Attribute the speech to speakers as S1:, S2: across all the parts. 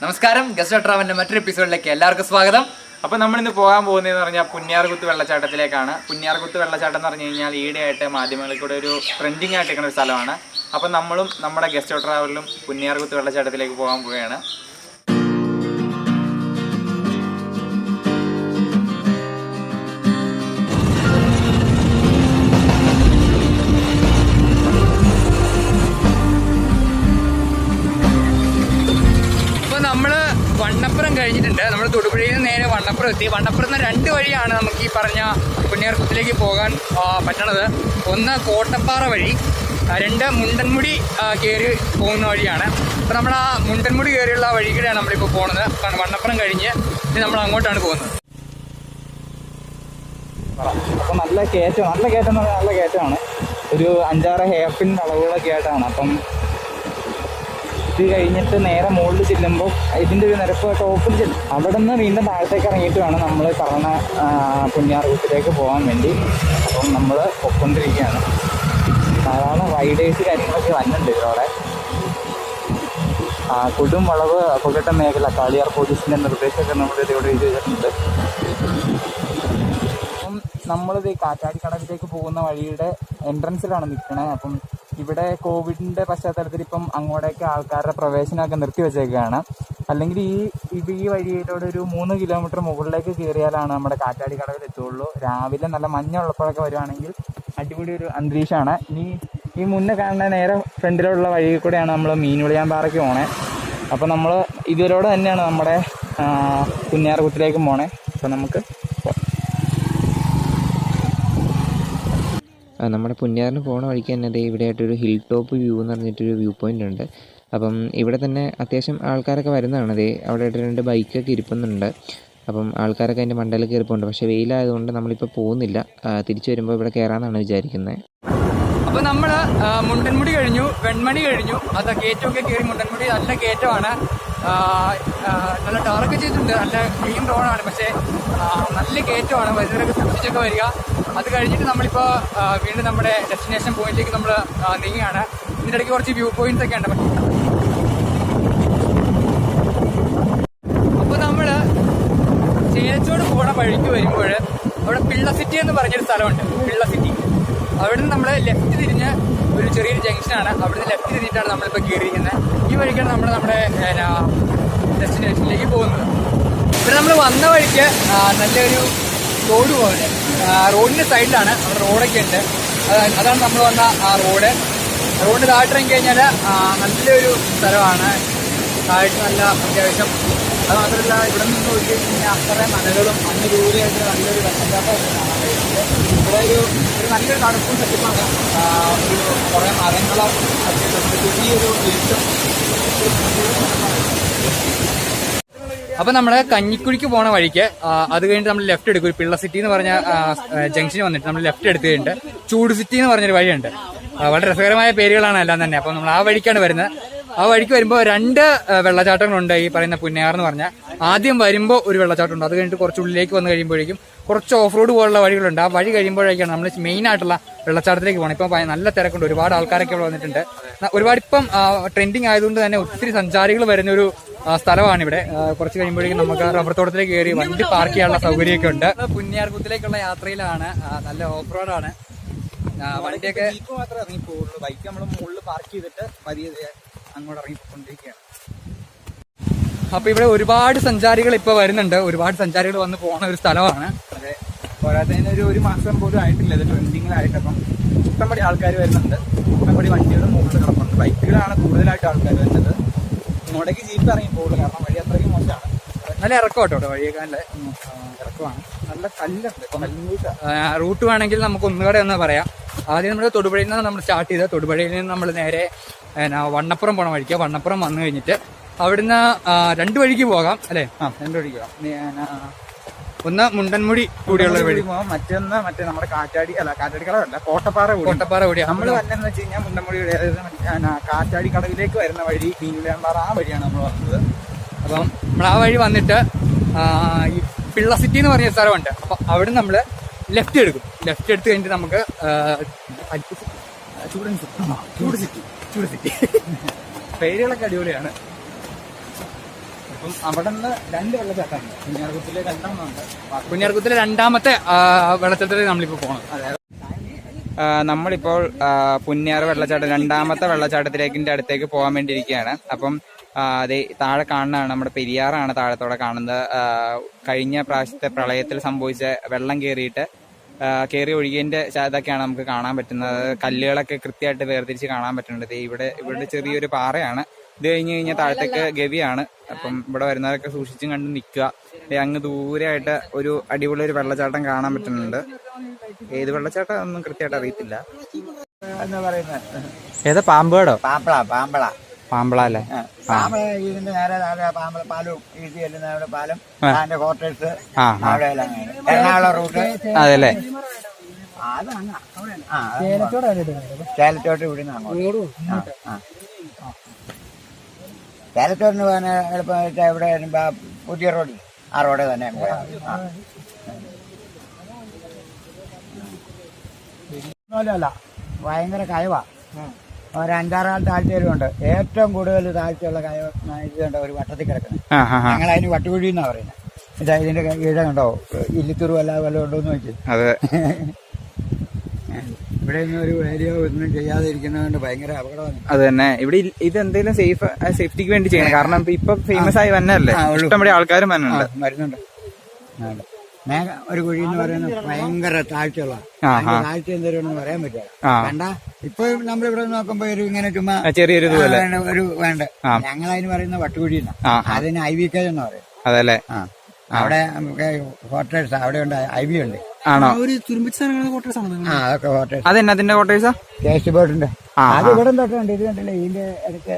S1: നമസ്കാരം, ഗസ്റ്റ് ട്രാവലിന്റെ മറ്റൊരു എപ്പിസോഡിലേക്ക് എല്ലാവർക്കും സ്വാഗതം.
S2: അപ്പോൾ നമ്മളിന്ന് പോകാൻ പോകുന്നതെന്ന് പറഞ്ഞാൽ പുണ്യാർകുത്ത് വെള്ളച്ചാട്ടത്തിലേക്കാണ്. പുണ്യാർകുത്ത് വെള്ളച്ചാട്ടം എന്ന് പറഞ്ഞു കഴിഞ്ഞാൽ ഈയിടെയായിട്ട് മാധ്യമങ്ങളിൽ കൂടെ ഒരു ട്രെൻഡിങ് ആയിട്ട് നിൽക്കുന്ന ഒരു സ്ഥലമാണ്. അപ്പം നമ്മളും നമ്മുടെ ഗസ്റ്റ് ട്രാവലിലും പുണ്യാർകുത്ത് വെള്ളച്ചാട്ടത്തിലേക്ക് പോകാൻ പോവുകയാണ്.
S1: വണ്ണപ്പുറം കഴിഞ്ഞിട്ടുണ്ട്. നമ്മൾ തൊടുപുഴയിൽ നിന്ന് നേരെ വണ്ണപ്പുറം എത്തി. വണ്ണപ്പുറത്ത് നിന്ന് രണ്ട് വഴിയാണ് നമുക്ക് ഈ പറഞ്ഞ പുണ്യാർകുത്തിലേക്ക് പോകാൻ പറ്റണത്. ഒന്ന് കോട്ടപ്പാറ വഴി, രണ്ട് മുണ്ടൻമുടി കയറി പോകുന്ന വഴിയാണ്. അപ്പോൾ നമ്മൾ ആ മുണ്ടൻമുടി കയറിയുള്ള വഴിയിലൂടെയാണ് നമ്മളിപ്പോൾ പോകുന്നത്. വണ്ണപ്പുറം കഴിഞ്ഞ് ഇനി നമ്മൾ അങ്ങോട്ടാണ് പോകുന്നത്.
S3: അപ്പം നല്ല കയറ്റം എന്ന് പറഞ്ഞാൽ നല്ല കയറ്റമാണ്. ഒരു 5-6 ഹെയർ പിൻ അളവുകളൊക്കെ ആയിട്ടാണ്. അപ്പം ഇത് കഴിഞ്ഞിട്ട് നേരെ മുകളിൽ ചെല്ലുമ്പോൾ ഇതിൻ്റെ ഒരു നിരപ്പ് ടോപ്പിൽ ചെല്ലും. അവിടെ നിന്ന് വീണ്ടും താഴത്തേക്ക് ഇറങ്ങിയിട്ട് വേണം നമ്മൾ പറഞ്ഞ പുണ്യാർകുത്തിലേക്ക് പോകാൻ വേണ്ടി. അപ്പം നമ്മൾ പൊയ്ക്കൊണ്ടിരിക്കുകയാണ്. ധാരാളം റൈഡേഴ്സ് കാര്യങ്ങളൊക്കെ വന്നിട്ടുണ്ട് ഇതോടെ. കൊടും വളവ് അപകട മേഖല കാളിയാർ പോലീസിൻ്റെ നിർദ്ദേശമൊക്കെ നമ്മൾ ഇതിവിടെ എഴുതി വെച്ചിട്ടുണ്ട്. അപ്പം നമ്മളിത് കാറ്റാടി കടവിലേക്ക് പോകുന്ന വഴിയുടെ എൻട്രൻസിലാണ് നിൽക്കണേ. അപ്പം ഇവിടെ കോവിഡിൻ്റെ പശ്ചാത്തലത്തിൽ ഇപ്പം അങ്ങോട്ടേക്ക് ആൾക്കാരുടെ പ്രവേശനമൊക്കെ നിർത്തി വെച്ചേക്കുകയാണ്. അല്ലെങ്കിൽ ഈ വഴിയിലൂടെ ഒരു 3 കിലോമീറ്റർ മുകളിലേക്ക് കയറിയാലാണ് നമ്മുടെ കാറ്റാടി കടവിൽ എത്തുകയുള്ളൂ. രാവിലെ നല്ല മഞ്ഞുള്ളപ്പോഴൊക്കെ വരുവാണെങ്കിൽ അടിപൊളി ഒരു അന്തരീക്ഷമാണ്. ഈ മുന്നേ കാണുന്ന നേരെ ഫ്രണ്ടിലുള്ള വഴിയിൽ കൂടെയാണ് നമ്മൾ മീനുളിയാമ്പാറയ്ക്ക് പോണേ. അപ്പോൾ നമ്മൾ ഇതിലൂടെ തന്നെയാണ് നമ്മുടെ പുണ്യാർകുത്തിലേക്ക് പോണേ. അപ്പോൾ നമുക്ക്
S4: നമ്മുടെ പുണ്യാറിന് പോകുന്ന വഴിക്ക് തന്നെ ഇവിടെ ആയിട്ടൊരു ഹിൽ ടോപ്പ് വ്യൂ എന്ന് പറഞ്ഞിട്ടൊരു വ്യൂ പോയിൻ്റ് ഉണ്ട്. അപ്പം ഇവിടെ തന്നെ അത്യാവശ്യം ആൾക്കാരൊക്കെ വരുന്നതാണ്. അവിടെ ആയിട്ട് 2 ബൈക്കൊക്കെ ഇരിപ്പുന്നുണ്ട്. അപ്പം ആൾക്കാരൊക്കെ അതിൻ്റെ മണ്ടയിൽ കയറിപ്പോണ്ട്. പക്ഷേ വെയിലായതുകൊണ്ട് നമ്മളിപ്പോൾ പോകുന്നില്ല. തിരിച്ചു വരുമ്പോൾ ഇവിടെ കയറാമെന്നാണ് വിചാരിക്കുന്നത്.
S1: അപ്പോൾ നമ്മൾ മുണ്ടൻമുടി കഴിഞ്ഞു, വെൺമണി കഴിഞ്ഞു. അത് കയറ്റമൊക്കെ കയറി മുണ്ടൻമുടി നല്ല കയറ്റമാണ്. നല്ല ടാറൊക്കെ ചെയ്തിട്ടുണ്ട്. നല്ല ക്ലീൻ റോഡാണ്. പക്ഷേ നല്ല കയറ്റമാണ്. വരുന്നവരൊക്കെ സൂക്ഷിച്ചൊക്കെ വരിക. അത് കഴിഞ്ഞിട്ട് നമ്മളിപ്പോൾ വീണ്ടും നമ്മുടെ ഡെസ്റ്റിനേഷൻ പോയിന്റിലേക്ക് നമ്മൾ നീങ്ങുകയാണ്. ഇതിൻ്റെ ഇടയ്ക്ക് കുറച്ച് വ്യൂ പോയിന്റ്സ് ഒക്കെ ഉണ്ട്. അപ്പോൾ നമ്മൾ ചേലച്ചോട് പോണ വഴിക്ക് വരുമ്പോൾ അവിടെ പിള്ള സിറ്റി എന്ന് പറഞ്ഞൊരു സ്ഥലമുണ്ട്. പിള്ള സിറ്റി. അവിടെ നിന്ന് നമ്മൾ ലെഫ്റ്റ് തിരിഞ്ഞ് ഒരു ചെറിയൊരു ജംഗ്ഷനാണ്. അവിടുന്ന് ലെഫ്റ്റ് തിരിഞ്ഞിട്ടാണ് നമ്മളിപ്പോൾ കയറിയിരിക്കുന്നത്. ഈ വഴിക്കാണ് നമ്മുടെ ഡെസ്റ്റിനേഷനിലേക്ക് പോകുന്നത്. ഇവിടെ നമ്മൾ വന്ന വഴിക്ക് നല്ലൊരു റോഡ് പോലെ റോഡിൻ്റെ സൈഡിലാണ്. അവിടെ റോഡൊക്കെ ഉണ്ട്. അതാണ് നമ്മൾ വന്ന ആ റോഡ് താഴ്ത്തിറങ്ങി കഴിഞ്ഞാൽ നല്ലൊരു സ്ഥലമാണ്. താഴ്ച നല്ല അത്യാവശ്യം. അത് മാത്രമല്ല ഇവിടെ നിന്ന് നോക്കി കഴിഞ്ഞാൽ അത്രയും മലകളും അന്ന് ദൂരെയായിട്ട് നല്ലൊരു വെള്ളച്ചാട്ടമൊക്കെ കാണാൻ കഴിയുന്നുണ്ട്. ഇവിടെ ഒരു നല്ലൊരു തണുപ്പും സെറ്റപ്പാണ്. കുറേ മരങ്ങളും ചെറിയൊരു ഇരുട്ടും. അപ്പോൾ നമ്മൾ കഞ്ഞിക്കുഴിക്ക് പോണ വഴിക്ക് അത് കഴിഞ്ഞിട്ട് നമ്മൾ ലെഫ്റ്റ് എടുക്കും. ഒരു പിള്ള സിറ്റി എന്ന് പറഞ്ഞ ജംഗ്ഷനിൽ വന്നിട്ട് നമ്മൾ ലെഫ്റ്റ് എടുത്ത് കഴിഞ്ഞിട്ട് ചൂട് സിറ്റി എന്ന് പറഞ്ഞൊരു വഴിയുണ്ട്. വളരെ രസകരമായ പേരുകളാണ് എല്ലാം തന്നെ. അപ്പോൾ നമ്മൾ ആ വഴിക്കാണ് വരുന്നത്. ആ വഴിക്ക് വരുമ്പോൾ 2 വെള്ളച്ചാട്ടങ്ങളുണ്ട്. ഈ പറയുന്ന പുന്നയാർ എന്ന് പറഞ്ഞാൽ ആദ്യം വരുമ്പോൾ ഒരു വെള്ളച്ചാട്ടമുണ്ട്. അത് കഴിഞ്ഞിട്ട് കുറച്ച് ഉള്ളിലേക്ക് വന്നു കഴിയുമ്പോഴേക്കും കുറച്ച് ഓഫ് റോഡ് പോലുള്ള വഴികളുണ്ട്. ആ വഴി കഴിയുമ്പോഴേക്കാണ് നമ്മൾ മെയിൻ ആയിട്ടുള്ള വെള്ളച്ചാട്ടത്തിലേക്ക് പോകണം. ഇപ്പം നല്ല തിരക്കുണ്ട്. ഒരുപാട് ആൾക്കാരൊക്കെ ഇവിടെ വന്നിട്ടുണ്ട്. ഒരുപാട് ഇപ്പം ട്രെൻഡിങ് ആയതുകൊണ്ട് തന്നെ ഒത്തിരി സഞ്ചാരികൾ വരുന്നൊരു സ്ഥലമാണിവിടെ. കുറച്ച് കഴിയുമ്പോഴേക്കും നമുക്ക് റബ്ബർ തോട്ടത്തിലേക്ക് കയറി വണ്ടി പാർക്ക് ചെയ്യാനുള്ള സൗകര്യമൊക്കെ ഉണ്ട്. പുണ്യാർകുത്തിലേക്കുള്ള യാത്രയിലാണ്. നല്ല ഓഫ് റോഡാണ്. വണ്ടിയൊക്കെ
S3: മാത്രമേ ഇറങ്ങിപ്പോകുള്ളൂ. ബൈക്ക് നമ്മൾ മുകളിൽ പാർക്ക് ചെയ്തിട്ട് പതിയെ അങ്ങോട്ട് ഇറങ്ങിക്കൊണ്ടിരിക്കുകയാണ്.
S1: അപ്പൊ ഇവിടെ ഒരുപാട് സഞ്ചാരികൾ ഇപ്പൊ വരുന്നുണ്ട്. ഒരുപാട് സഞ്ചാരികൾ വന്ന് പോകുന്ന ഒരു സ്ഥലമാണ്.
S3: അതെ, പോരാത്തതിന് ഒരു മാസം പോലും ആയിട്ടില്ല ഇത് ട്രെൻഡിങ്ങിലായിട്ട്. അപ്പം ഇഷ്ടംപടി ആൾക്കാർ വരുന്നുണ്ട്. ഇഷ്ടംപടി വണ്ടികൾ മുകളിൽ കിടപ്പുണ്ട്. ബൈക്കുകളാണ് കൂടുതലായിട്ട് ആൾക്കാർ വരുന്നത്. ഇങ്ങോട്ടേക്ക് ജീപ്പ് ഇറങ്ങിപ്പോകുള്ളൂ. കാരണം വഴി അത്രയ്ക്ക് മോശമാണ്.
S1: നല്ല ഇറക്കം കേട്ടോ. വഴിയൊക്കെ നല്ല
S3: ഇറക്കമാണ്. നല്ല കല്ലുണ്ട്.
S1: റൂട്ട് വേണമെങ്കിൽ നമുക്ക് ഒന്നുകൂടെ ഒന്ന് പറയാം. ആദ്യം നമ്മൾ തൊടുപുഴയിൽ നിന്നാണ് നമ്മൾ സ്റ്റാർട്ട് ചെയ്തത്. തൊടുപുഴയിൽ നിന്ന് നമ്മൾ നേരെ വണ്ണപ്പുറം പോകണ വഴിക്ക്. വണ്ണപ്പുറം വന്നു കഴിഞ്ഞിട്ട് അവിടുന്ന് 2 വഴിക്ക് പോകാം അല്ലേ?
S3: 2 വഴിക്ക് പോകാം.
S1: ഒന്ന് മുണ്ടൻമുടി കൂടിയുള്ള വഴി,
S3: മറ്റേ നമ്മുടെ കാറ്റാടി കടവല്ല, കോട്ടപ്പാറ കൂടി. നമ്മൾ വന്നതെന്ന് വെച്ച് കഴിഞ്ഞാൽ മുണ്ടൻമുടി കാറ്റാടി കടവിലേക്ക് വരുന്ന വഴി, മീനുളിയാമ്പാറ ആ വഴിയാണ് നമ്മൾ വന്നത്.
S1: അപ്പം നമ്മൾ ആ വഴി വന്നിട്ട് ഈ പിള്ള സിറ്റി എന്ന് പറഞ്ഞ സ്ഥലമുണ്ട്. അപ്പം അവിടെ നമ്മൾ ലെഫ്റ്റ് എടുക്കും. ലെഫ്റ്റ് എടുത്ത് കഴിഞ്ഞിട്ട് നമുക്ക്
S3: ചൂട് സിറ്റി പേരുകളൊക്കെ അടിപൊളിയാണ്. അപ്പം അവിടെ നിന്ന് 2 വെള്ളച്ചാട്ടമുണ്ട്. പുണ്യാർകുത്തില് 2 ഉണ്ട്.
S1: പുണ്യാർകുത്തിലെ രണ്ടാമത്തെ വെള്ളച്ചാട്ടത്തിൽ നമ്മളിപ്പോൾ പോകണം.
S2: നമ്മളിപ്പോൾ പുന്യാർ വെള്ളച്ചാട്ടം 2ാമത്തെ വെള്ളച്ചാട്ടത്തിലേക്കിന്റെ അടുത്തേക്ക് പോകാൻ വേണ്ടി ഇരിക്കുകയാണ്. അപ്പം അതേ താഴെ കാണുന്നതാണ് നമ്മുടെ പെരിയാറാണ് താഴത്തോടെ കാണുന്നത്. കഴിഞ്ഞ പ്രാവശ്യത്തെ പ്രളയത്തിൽ സംഭവിച്ച വെള്ളം കയറി ഒഴുകിയതിന്റെ ഇതൊക്കെയാണ് നമുക്ക് കാണാൻ പറ്റുന്നത്. കല്ലുകളൊക്കെ കൃത്യമായിട്ട് വേർതിരിച്ച് കാണാൻ പറ്റുന്നുണ്ട്. ഇവിടെ ചെറിയൊരു പാറയാണ്. ഇത് കഴിഞ്ഞ് കഴിഞ്ഞാൽ താഴത്തേക്ക് ഗവിയാണ്. അപ്പം ഇവിടെ വരുന്നവരൊക്കെ സൂക്ഷിച്ചും കണ്ട് നിൽക്കുക. അങ്ങ് ദൂരെയായിട്ട് ഒരു അടിപൊളി ഒരു വെള്ളച്ചാട്ടം കാണാൻ പറ്റുന്നുണ്ട്. ഏത് വെള്ളച്ചാട്ടം ഒന്നും കൃത്യമായിട്ട് അറിയത്തില്ല.
S3: എന്താ പറയുന്നത്,
S2: ഏതാ പാമ്പുകടോ?
S3: പാമ്പള
S2: പാമ്പള അല്ലേ?
S3: പാമ്പള ഇതിന്റെ നേരെ പാമ്പള പാലും ഈസി ചെല്ലുന്ന പാലം, അതിന്റെ ക്വാർട്ടേഴ്സ് അവിടെ എറണാകുളം റൂട്ട്.
S2: അതെല്ലേ?
S3: ചേലത്തോട്ട് ഇവിടുന്ന് അങ്ങോട്ട്. ചേലത്തോട്ടിന് പോകാൻ എളുപ്പമായിട്ട് ഇവിടെ പുതിയ റോഡ്, ആ റോഡ് തന്നെ അല്ല. ഭയങ്കര കയവാ. ഒരു 5-6 ആൾ താഴ്ചയിലുണ്ട്. ഏറ്റവും കൂടുതൽ താഴ്ചയുള്ള ഇതുണ്ട് ഒരു വട്ടത്തിൽ കിടക്കുന്നത്. ഞങ്ങളതിന് വട്ടുകുഴി എന്നാ പറയുന്നത്. ഇതിന്റെ ഈഴ കണ്ടോ, ഇല്ലിത്തുറു അല്ലാതെ വല്ലതും ഉണ്ടോ എന്ന് ചോദിച്ചു. ഇവിടെ ഒന്നും ഒരു ഏരിയ ഒന്നും ചെയ്യാതെ ഇരിക്കുന്നതുകൊണ്ട് ഭയങ്കര അപകടമാണ്.
S2: അത് തന്നെ. ഇവിടെ ഇത് എന്തെങ്കിലും സേഫ്റ്റിക്ക് വേണ്ടി ചെയ്യണം. കാരണം ഇപ്പൊ ഫേമസ് ആയി വന്നല്ലേ, ഇഷ്ടംപടി ആൾക്കാരും
S3: വരുന്നുണ്ട്. ഒരു കുഴി എന്ന് പറയുന്നത് ഭയങ്കര താഴ്ചയുള്ള താഴ്ച എന്തേലും പറയാൻ പറ്റില്ല. വേണ്ട, ഇപ്പൊ നമ്മളിവിടെ നോക്കുമ്പോ ഒരു ഇങ്ങനെ ചുമ്മാ
S2: ചെറിയൊരു
S3: ഒരു വേണ്ട. ഞങ്ങളതിന് പറയുന്ന വട്ടുകുഴി, അതിന് IVK എന്ന് പറയും.
S2: അതല്ലേ?
S3: അവിടെ ക്വാർട്ടേഴ്സ് അവിടെ ഉണ്ട്, IB ഉണ്ട്.
S2: ആണോ?
S3: അതൊക്കെ ക്വാർട്ടേഴ്സ്.
S2: അതെന്നെ അതിന്റെ ക്വാർട്ടേഴ്സാ?
S3: ടേസ്റ്റ് ബോട്ടുണ്ട്. അത് ഇവിടെ തൊട്ടുണ്ട്. ഇത് കണ്ടില്ലേ, ഇതിന്റെ ഇടയ്ക്ക്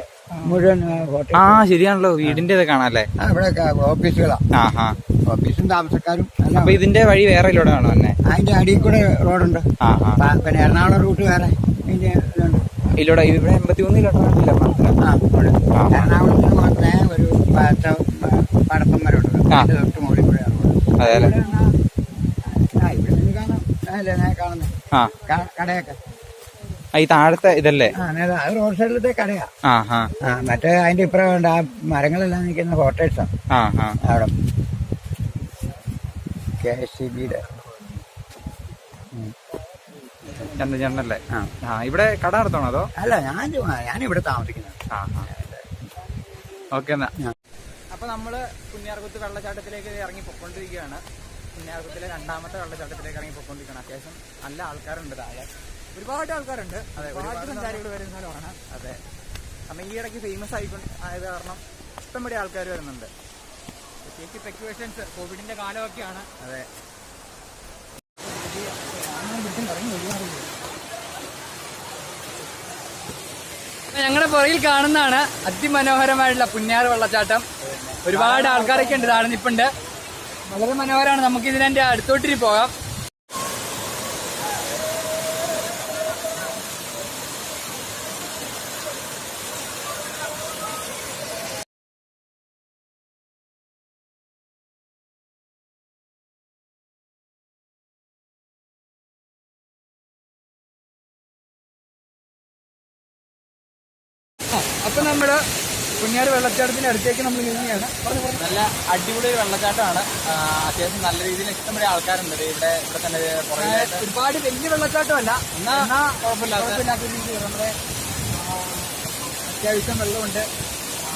S3: മുഴുവൻ ക്വാർട്ടേഴ്സ്.
S2: ശരിയാണല്ലോ, വീടിന്റെ ഇത് കാണാല്ലേ?
S3: ഇവിടെ ഓഫീസുകളാ. ഓഫീസും താമസക്കാരും.
S2: അപ്പൊ ഇതിന്റെ വഴി വേറെ കാണോ തന്നെ?
S3: അതിന്റെ അടിയിൽ കൂടെ റോഡുണ്ട്. പിന്നെ എറണാകുളം റൂട്ട് വേറെ ഇതിന്റെ ഇതുണ്ട്.
S2: ഇവിടെ 83 കിലോമീറ്റർ
S3: എറണാകുളത്തിന് മാത്രമേ ഒരു പടപ്പം വരെ ഉണ്ട്. തൊട്ട് മുകളിൽ കൂടെ
S2: അതെ.
S3: ഇവിടെ നിന്ന് കാണാം. അല്ലേ കാണുന്നത് കടയൊക്കെ
S2: ഈ താഴത്തെ ഇതല്ലേ?
S3: അത് റോഡ് സൈഡിലത്തെ കടയാ. മറ്റേ അതിന്റെ ഇപ്പുറം ആ മരങ്ങളെല്ലാം നിൽക്കുന്ന ഹോട്ടൽസാ അവിടെ. KSCBയുടെ
S2: ചന്ദ്രചേട്ടനല്ലേ? ഇവിടെ കട നടത്തണോ അതോ?
S3: അല്ല, ഞാനിവിടെ താമസിക്കുന്നത്.
S2: ഓക്കെ എന്നാ. അപ്പൊ നമ്മള് പുണ്യാർകുത്ത് വെള്ളച്ചാട്ടത്തിലേക്ക് ഇറങ്ങി പൊക്കൊണ്ടിരിക്കുകയാണ്. പുണ്യാർകുത്തിലെ 2ാമത്തെ വെള്ളച്ചാട്ടത്തിലേക്ക് ഇറങ്ങി പൊക്കൊണ്ടിരിക്കുകയാണ്. അത്യാവശ്യം നല്ല ആൾക്കാരുണ്ട് താഴെ, ഒരുപാട് ആൾക്കാരുണ്ട്. അതെ, ഒരുപാട് സഞ്ചാരികൾ വരുന്ന സ്ഥലമാണ്. അതെ, കാരണം ഈ ഇടയ്ക്ക് ഫേമസ് ആയത് കാരണം ഇഷ്ടംപടി ആൾക്കാർ വരുന്നുണ്ട്. പ്രത്യേകിച്ച് പ്രിക്കോഷൻസ്, കോവിഡിന്റെ കാലമൊക്കെയാണ്. അതെ,
S1: ഞങ്ങളുടെ പുറകിൽ കാണുന്നതാണ് അതിമനോഹരമായിട്ടുള്ള പുണ്യാർ വെള്ളച്ചാട്ടം. ഒരുപാട് ആൾക്കാരൊക്കെ ഉണ്ട്, താഴെ നിപ്പുണ്ട്. വളരെ മനോഹരമാണ്. നമുക്ക് ഇതിന്റെ അടുത്തോട്ടിരി പോകാം. അപ്പൊ നമ്മള് പുണ്യാർ വെള്ളച്ചാട്ടത്തിന്റെ അടുത്തേക്ക് നമ്മൾ നീങ്ങുകയാണ്.
S2: നല്ല അടിപൊളി ഒരു വെള്ളച്ചാട്ടമാണ്. അത്യാവശ്യം നല്ല രീതിയിൽ ഇഷ്ടംപോലെ ആൾക്കാരുണ്ട് ഇവിടെ തന്നെ.
S1: ഒരുപാട് വലിയ വെള്ളച്ചാട്ടമല്ല, എന്നാ കുഴപ്പമില്ലാത്ത രീതിയിൽ നമ്മുടെ അത്യാവശ്യം വെള്ളമുണ്ട്.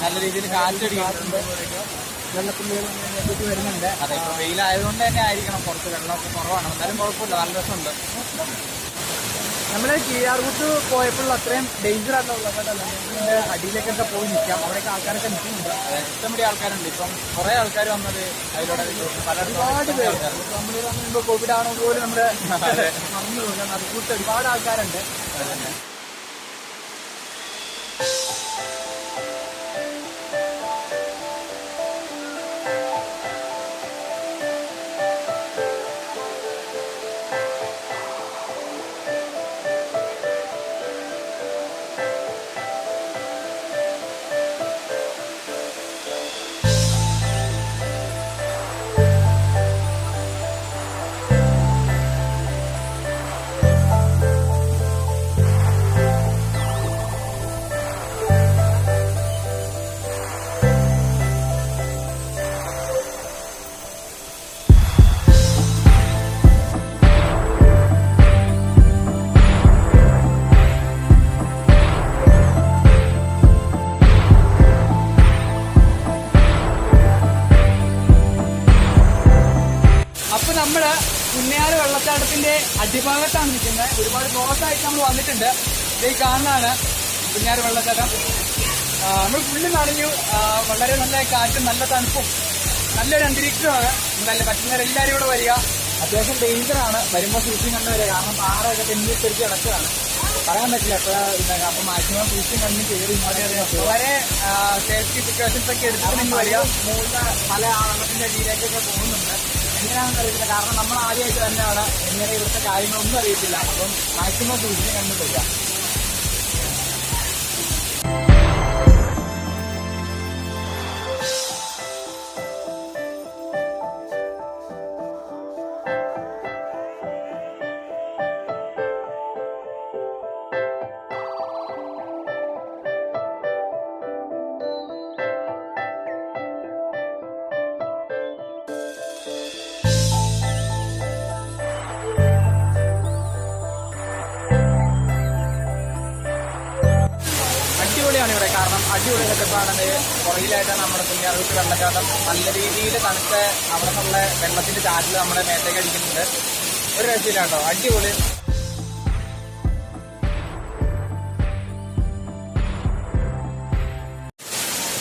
S2: നല്ല രീതിയിൽ കാറ്റടിക്കുന്നുണ്ട്.
S1: വെള്ളത്തുള്ളികൾ വരുന്നുണ്ട്.
S2: അതെ, ഇപ്പൊ വെയിലായതുകൊണ്ട് തന്നെ ആയിരിക്കണം പുറത്ത് വെള്ളമൊക്കെ കുറവാണ്. എന്നാലും കുഴപ്പമില്ല, നല്ല രസമുണ്ട്.
S1: നമ്മള് കീഴാർകുത്ത് പോയപ്പോൾ അത്രയും ഡേഞ്ചർ ആയിട്ടുള്ള വെള്ളച്ചാട്ടമല്ല. അടിയിലേക്കൊക്കെ പോയി നിൽക്കാം. അവിടെയൊക്കെ ആൾക്കാരൊക്കെ നിൽക്കുന്നുണ്ട്.
S2: ഇഷ്ടംപടി ആൾക്കാരുണ്ട്. ഇപ്പം കുറെ ആൾക്കാർ വന്നത് അതിലൂടെ
S1: ഒരുപാട് പേര്. നമ്മൾ കോവിഡ് ആണോ പോലും നമ്മുടെ മറന്നു പോകാൻ അതുകൂട്ട് ഒരുപാട് ആൾക്കാരുണ്ട്. നമ്മള് പുന്നയാറ് വെള്ളച്ചാട്ടത്തിന്റെ അടിഭാഗത്താണ് നിൽക്കുന്നത്. ഒരുപാട് ക്ലോസ് ആയിട്ട് നമ്മൾ വന്നിട്ടുണ്ട്. ഈ കാണുന്നതാണ് പുന്നയാറ് വെള്ളച്ചാട്ടം. നമ്മൾ ഫുള്ള് നനഞ്ഞു. വളരെ നല്ല കാറ്റും നല്ല തണുപ്പും നല്ലൊരു അന്തരീക്ഷമാണ്. എന്തായാലും പറ്റുന്നവരെല്ലാവരും ഇവിടെ വരിക. അത്യാവശ്യം ഡേഞ്ചറാണ്, വരുമ്പോൾ സൂക്ഷിച്ചും കണ്ടു വരിക. കാരണം പാറയൊക്കെ തെന്നിത്തെറിച്ച് കിടക്കുകയാണ്, പറയാൻ പറ്റില്ല എപ്പോഴാണ്. അപ്പം മാക്സിമം സൂക്ഷിച്ചും കണ്ടു കയറി വളരെ സേഫ്റ്റി പ്രിക്കോഷൻസ് ഒക്കെ എടുത്തിട്ട് വരിക. മുകളിൽ പല വെള്ളത്തിന്റെ അടിയിലേക്കൊക്കെ പോകുന്നുണ്ട്. എങ്ങനെയാണെന്ന് അറിയത്തില്ല, കാരണം നമ്മൾ ആദ്യമായിട്ട് തന്നെയാണ്. എങ്ങനെ ഇവിടുത്തെ കാര്യങ്ങളൊന്നും അറിയത്തില്ല. അപ്പം മാക്സിമം സൂക്ഷിച്ചും കണ്ടു വരിക. അടിപൊളിയാണ് ഇവിടെ, കാരണം അടിപൊളി സെറ്റപ്പാണ്. പുറകിലായിട്ടാണ് നമ്മുടെ പുന്നയാർകുത്ത് വെള്ളച്ചാട്ടം. നല്ല രീതിയിൽ തണുത്ത അവിടെ നിന്നുള്ള വെള്ളത്തിന്റെ ചാറ്റിൽ നമ്മുടെ മേത്തേക്ക് അടിക്കുന്നുണ്ട്. ഒരു രക്ഷയില്ല കേട്ടോ, അടിപൊളി.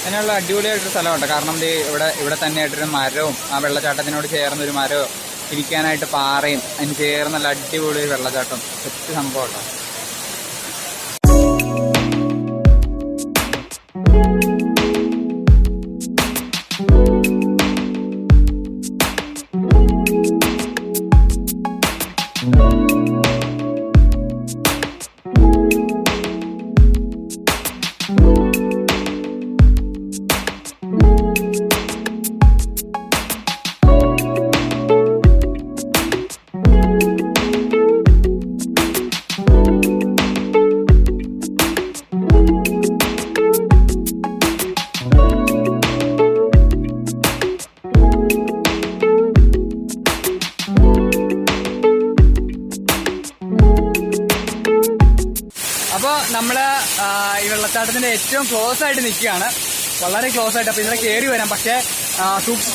S1: അങ്ങനെയുള്ള അടിപൊളിയായിട്ടൊരു സ്ഥലമുണ്ട്. കാരണം ഇവിടെ തന്നെയായിട്ടൊരു മരവും ആ വെള്ളച്ചാട്ടത്തിനോട് ചേർന്നൊരു മരവും ഇരിക്കാനായിട്ട് പാറയും അതിന് ചേർന്ന് നല്ല അടിപൊളി ഒരു വെള്ളച്ചാട്ടം. ഒറ്റ സംഭവം കേട്ടോ. അപ്പോൾ നമ്മള് ഈ വെള്ളച്ചാട്ടത്തിന്റെ ഏറ്റവും ക്ലോസ് ആയിട്ട് നിൽക്കുകയാണ്, വളരെ ക്ലോസ് ആയിട്ട്. അപ്പോൾ ഇതിനെ കയറി വരാം, പക്ഷേ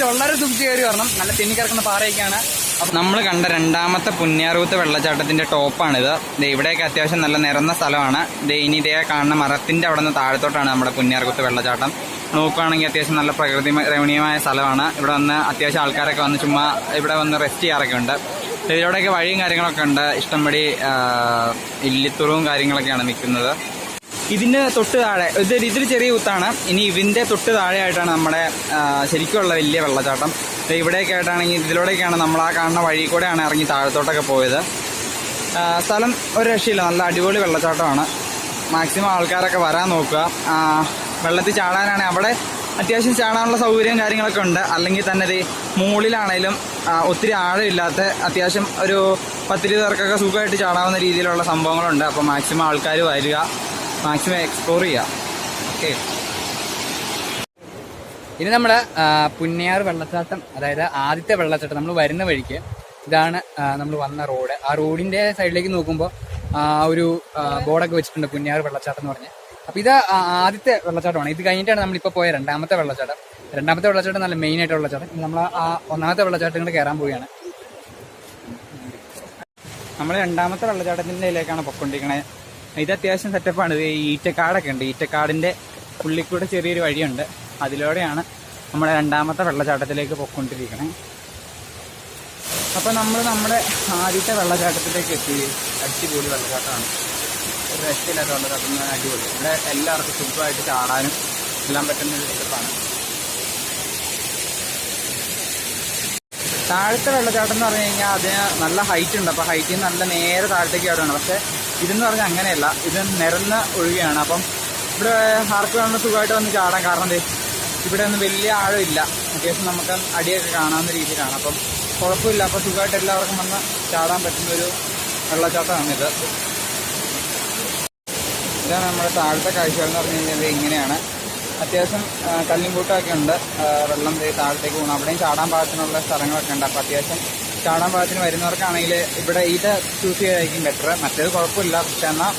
S1: വളരെ സൂക്ഷിച്ച് കയറി വരണം. നല്ല തെന്നിക്കിടക്കുന്ന പാറയൊക്കെയാണ്. അപ്പം നമ്മൾ കണ്ട രണ്ടാമത്തെ പുന്നയാർകുത്ത് വെള്ളച്ചാട്ടത്തിന്റെ ടോപ്പാണിത്. ഇവിടെയൊക്കെ അത്യാവശ്യം നല്ല നിറഞ്ഞ സ്ഥലമാണ്. ഇനി ഇതേ കാണുന്ന മരത്തിന്റെ അവിടെ നിന്ന് താഴത്തോട്ടാണ് നമ്മുടെ പുന്നയാർകുത്ത് വെള്ളച്ചാട്ടം. നോക്കുകയാണെങ്കിൽ അത്യാവശ്യം നല്ല പ്രകൃതി രമണീയമായ സ്ഥലമാണ്. ഇവിടെ വന്ന് അത്യാവശ്യം ആൾക്കാരൊക്കെ വന്ന് ചുമ്മാ ഇവിടെ വന്ന് റെസ്റ്റ് ചെയ്യാറൊക്കെ ഉണ്ട്. ഇതിലൂടെയൊക്കെ വഴിയും കാര്യങ്ങളൊക്കെ ഉണ്ട്. ഇഷ്ടംപടി ഇല്ലിത്തുറവും കാര്യങ്ങളൊക്കെയാണ് നിൽക്കുന്നത്. ഇതിന്റെ തൊട്ട് താഴെ ഇതിൽ ചെറിയ കുത്താണ്. ഇനി ഇതിന്റെ തൊട്ട് താഴെയായിട്ടാണ് നമ്മുടെ ശരിക്കുള്ള വലിയ വെള്ളച്ചാട്ടം. ഇവിടെയൊക്കെ ആയിട്ടാണെങ്കിൽ ഇതിലൂടെയൊക്കെയാണ് നമ്മൾ ആ കാണുന്ന വഴി കൂടെയാണ് ഇറങ്ങി താഴത്തോട്ടൊക്കെ പോയത്. സ്ഥലം ഒരു രക്ഷയില്ല, നല്ല അടിപൊളി വെള്ളച്ചാട്ടമാണ്. മാക്സിമം ആൾക്കാരൊക്കെ വരാൻ നോക്കുക. വെള്ളത്തിൽ ചാടാനാണെങ്കിൽ അവിടെ അത്യാവശ്യം ചാടാനുള്ള സൗകര്യവും കാര്യങ്ങളൊക്കെ ഉണ്ട്. അല്ലെങ്കിൽ തന്നെ ഇത് മുകളിലാണേലും ഒത്തിരി ആഴമില്ലാത്ത അത്യാവശ്യം ഒരു 10-20 പേർക്കൊക്കെ സുഖമായിട്ട് ചാടാവുന്ന രീതിയിലുള്ള സംഭവങ്ങളുണ്ട്. അപ്പോൾ മാക്സിമം ആൾക്കാർ വരിക, മാക്സിമം എക്സ്പ്ലോർ ചെയ്യുക. ഓക്കെ, ഇനി നമ്മുടെ പുന്നയാർ വെള്ളച്ചാട്ടം, അതായത് ആദ്യത്തെ വെള്ളച്ചാട്ടം, നമ്മൾ വരുന്ന വഴിക്ക് ഇതാണ് നമ്മൾ വന്ന റോഡ്. ആ റോഡിന്റെ സൈഡിലേക്ക് നോക്കുമ്പോൾ ഒരു ബോർഡൊക്കെ വെച്ചിട്ടുണ്ട്, പുന്നയാർ വെള്ളച്ചാട്ടം എന്ന് പറഞ്ഞ്. അപ്പൊ ഇത് ആദ്യത്തെ വെള്ളച്ചാട്ടമാണ്. ഇത് കഴിഞ്ഞിട്ടാണ് നമ്മളിപ്പോൾ പോയ രണ്ടാമത്തെ വെള്ളച്ചാട്ടം. രണ്ടാമത്തെ വെള്ളച്ചാട്ടം നല്ല മെയിൻ ആയിട്ട് വെള്ളച്ചാട്ടം. നമ്മൾ ആ ഒന്നാമത്തെ വെള്ളച്ചാട്ടം കൂടെ കയറാൻ പോവുകയാണ്. നമ്മൾ രണ്ടാമത്തെ വെള്ളച്ചാട്ടത്തിന്റെ ഇതിലേക്കാണ് പൊക്കൊണ്ടിരിക്കണത്. ഇത് അത്യാവശ്യം സെറ്റപ്പാണ്. ഇത് ഈറ്റക്കാടൊക്കെ ഉണ്ട്. ഈറ്റക്കാടിന്റെ ഉള്ളിക്കൂടെ ചെറിയൊരു വഴിയുണ്ട്. അതിലൂടെയാണ് നമ്മുടെ രണ്ടാമത്തെ വെള്ളച്ചാട്ടത്തിലേക്ക് പൊക്കൊണ്ടിരിക്കണേ. അപ്പൊ നമ്മൾ നമ്മുടെ ആദ്യത്തെ വെള്ളച്ചാട്ടത്തിലേക്ക് എത്തി. അടിപൊളി വെള്ളച്ചാട്ടമാണ്, ഒരു രക്ഷയില്ലാത്ത വെള്ളച്ചാട്ടം, അടിപൊളി. ഇവിടെ എല്ലാവർക്കും സുഖമായിട്ട് ചാടാനും എല്ലാം പറ്റുന്ന ഒരു സെറ്റപ്പാണ്. താഴത്തെ വെള്ളച്ചാട്ടം എന്ന് പറഞ്ഞു കഴിഞ്ഞാൽ അതിന് നല്ല ഹൈറ്റ് ഉണ്ട്. അപ്പോൾ ഹൈറ്റിൽ നിന്ന് നല്ല നേരെ താഴത്തേക്ക് ചാടുകയാണ്. പക്ഷേ ഇതെന്ന് പറഞ്ഞാൽ അങ്ങനെയല്ല, ഇത് നിരന്ന് ഒഴുകുകയാണ്. അപ്പം ഇവിടെ ആർക്ക് വേണമെങ്കിൽ സുഖമായിട്ട് വന്ന് ചാടാൻ. കാരണം ഇവിടെ ഒന്നും വലിയ ആഴമില്ല, അത്യാവശ്യം നമുക്ക് അടിയൊക്കെ കാണാവുന്ന രീതിയിലാണ്. അപ്പം കുഴപ്പമില്ല. അപ്പോൾ സുഖമായിട്ട് എല്ലാവർക്കും വന്ന് ചാടാൻ പറ്റുന്നൊരു വെള്ളച്ചാട്ടമാണിത്. ഇതാണ് നമ്മുടെ താഴത്തെ കാഴ്ചകൾ എന്ന് പറഞ്ഞു കഴിഞ്ഞാൽ ഇങ്ങനെയാണ്. അത്യാവശ്യം കല്ലിൻകൂട്ടമൊക്കെ ഉണ്ട്. വെള്ളം താഴത്തേക്ക് പോകണം. അവിടെയും ചാടാൻ പാകത്തിനുള്ള സ്ഥലങ്ങളൊക്കെ ഉണ്ട്. അപ്പോൾ അത്യാവശ്യം ചാടാൻ പാകത്തിന് വരുന്നവർക്കാണെങ്കിൽ ഇവിടെ ഇത് ചൂസ് ചെയ്തായിരിക്കും ബെറ്റർ. മറ്റേത് കുഴപ്പമില്ല, പക്ഷെ എന്നാൽ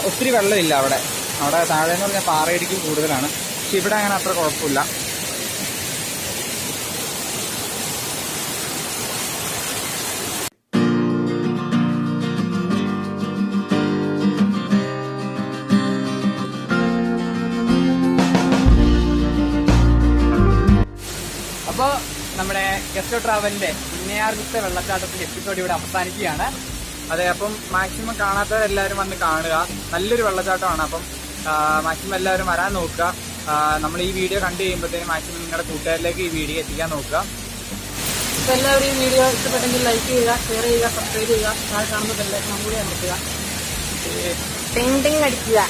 S1: ഒത്തിരി വെള്ളമില്ല അവിടെ. അവിടെ താഴെ എന്ന് പറഞ്ഞാൽ പാറയിടിക്ക് കൂടുതലാണ്. പക്ഷെ ഇവിടെ അങ്ങനെ അത്ര കുഴപ്പമില്ല. അപ്പോൾ നമ്മുടെ ഗസ്റ്റ് ട്രാവലിന്റെ പുന്നയാർകുത്ത് വെള്ളച്ചാട്ടത്തിന്റെ എപ്പിസോഡ് ഇവിടെ അവസാനിക്കുകയാണ്.
S2: അതെ, അപ്പം മാക്സിമം കാണാത്തവരെല്ലാവരും വന്ന് കാണുക. നല്ലൊരു വെള്ളച്ചാട്ടമാണ്. അപ്പം മാക്സിമം എല്ലാവരും വരാൻ നോക്കുക. നമ്മൾ ഈ വീഡിയോ കണ്ടു കഴിയുമ്പോഴത്തേനും മാക്സിമം നിങ്ങളുടെ കൂട്ടുകാരിലേക്ക് ഈ വീഡിയോ എത്തിക്കാൻ നോക്കുക.
S5: അപ്പോൾ എല്ലാവരും ഈ വീഡിയോ ഇഷ്ടപ്പെട്ടെങ്കിൽ ലൈക്ക് ചെയ്യുക, ഷെയർ ചെയ്യുക, സബ്സ്ക്രൈബ് ചെയ്യുക, താഴെ കാണുന്ന ബെല്ലൈക്കൺ കൂടി അമർത്തുക,
S6: ടിങ് ടിങ് അടിക്കുക.